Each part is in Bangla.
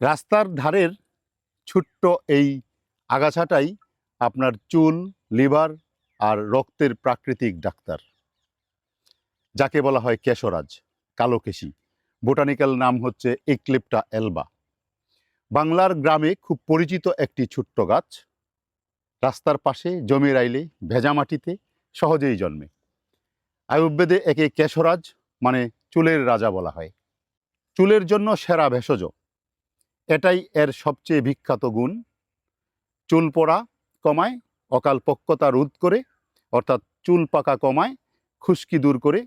রাস্তার ধারের ছোট্ট এই আগাছাটাই আপনার চুল, লিভার আর রক্তের প্রাকৃতিক ডাক্তার, যাকে বলা হয় কেশরাজ, কালোকেশী। বোটানিক্যাল নাম হচ্ছে এক্লিপ্টা এলবা। বাংলার গ্রামে খুব পরিচিত একটি ছোট্ট গাছ, রাস্তার পাশে জমির আইলে ভেজা মাটিতে সহজেই জন্মে। আয়ুর্বেদে একে কেশরাজ মানে চুলের রাজা বলা হয়। চুলের জন্য সেরা ভেষজ, এটাই এর সবচেয়ে বিখ্যাত গুণ। চুল পড়া কমায়, অকাল পক্কতা রোধ করে, অর্থাৎ চুল পাকা কমায়, খুশকি দূর করে,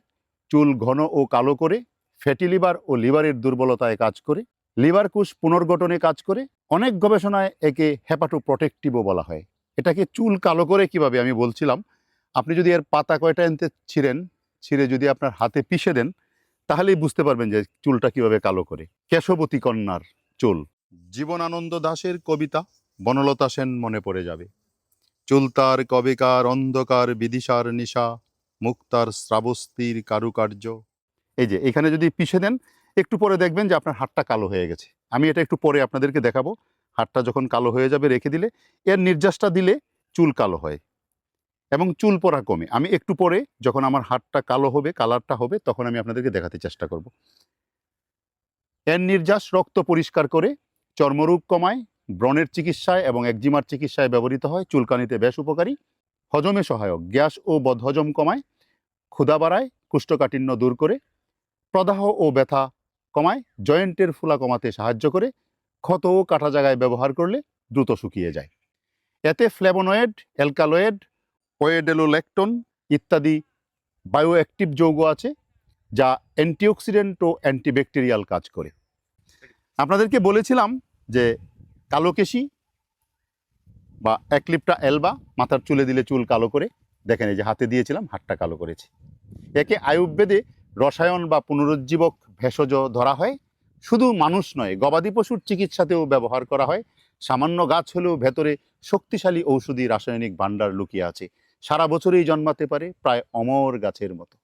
চুল ঘন ও কালো করে, ফ্যাটি লিভার ও লিভারের দুর্বলতায় কাজ করে, লিভার কোষ পুনর্গঠনে কাজ করে। অনেক গবেষণায় একে হেপাটোপ্রোটেক্টিভও বলা হয়। এটাকে চুল কালো করে কিভাবে আমি বলছিলাম, আপনি যদি এর পাতা কয়টা এনতে ছিঁড়ে যদি আপনার হাতে পিষে দেন, তাহলেই বুঝতে পারবেন যে চুলটা কিভাবে কালো করে। কেশবতী কন্যার চুল। জীবনানন্দ দাশের কবিতা বনলতা সেন মনে পড়ে যাবে। চুল তার কবেকার অন্ধকার বিদিশার নিশা, মুক্তার শ্রাবস্তির কারুকার্য। এই যে এখানে যদি পিষে দেন, একটু পরে দেখবেন যে আপনার হাতটা কালো হয়ে গেছে। আমি এটা একটু পরে আপনাদেরকে দেখাবো। হাতটা যখন কালো হয়ে যাবে রেখে দিলে, এর নির্যাসটা দিলে চুল কালো হয় এবং চুল পড়া কমে। আমি একটু পরে যখন আমার হাতটা কালো হবে, কালারটা হবে, তখন আমি আপনাদেরকে দেখাতে চেষ্টা করব। এর নির্যাস রক্ত পরিষ্কার করে, চর্মরোগ কমায়, ব্রণের চিকিৎসায় এবং একজিমার চিকিৎসায় ব্যবহৃত হয়, চুলকানিতে বেশ উপকারী, হজমে সহায়ক, গ্যাস ও বদহজম কমায়, ক্ষুধা বাড়ায়, কোষ্ঠকাঠিন্য দূর করে, প্রদাহ ও ব্যথা কমায়, জয়েন্টের ফোলা কমাতে সাহায্য করে, ক্ষত ও কাটা জায়গায় ব্যবহার করলে দ্রুত শুকিয়ে যায়। এতে ফ্লেভোনয়েড, অ্যালকালয়েড, ওয়েডেলোল্যাকটোন ইত্যাদি বায়োঅ্যাক্টিভ যৌগ আছে, যা অ্যান্টিঅক্সিডেন্ট ও অ্যান্টিব্যাকটেরিয়াল কাজ করে। আপনাদেরকে বলেছিলাম যে কালোকেশী বা এক্লিপ্টা এলবা মাথার চুলে দিলে চুল কালো করে। দেখেন এই যে হাতে দিয়েছিলাম, হাতটা কালো করেছে। একে আয়ুর্বেদে রসায়ন বা পুনরুজ্জীবক ভেষজ ধরা হয়। শুধু মানুষ নয়, গবাদি পশুর চিকিৎসাতেও ব্যবহার করা হয়। সামান্য গাছ হলেও ভেতরে শক্তিশালী ঔষধি রাসায়নিক ভাণ্ডার লুকিয়ে আছে, সারা বছরই জন্মাতে পারে, প্রায় অমর গাছের মতো।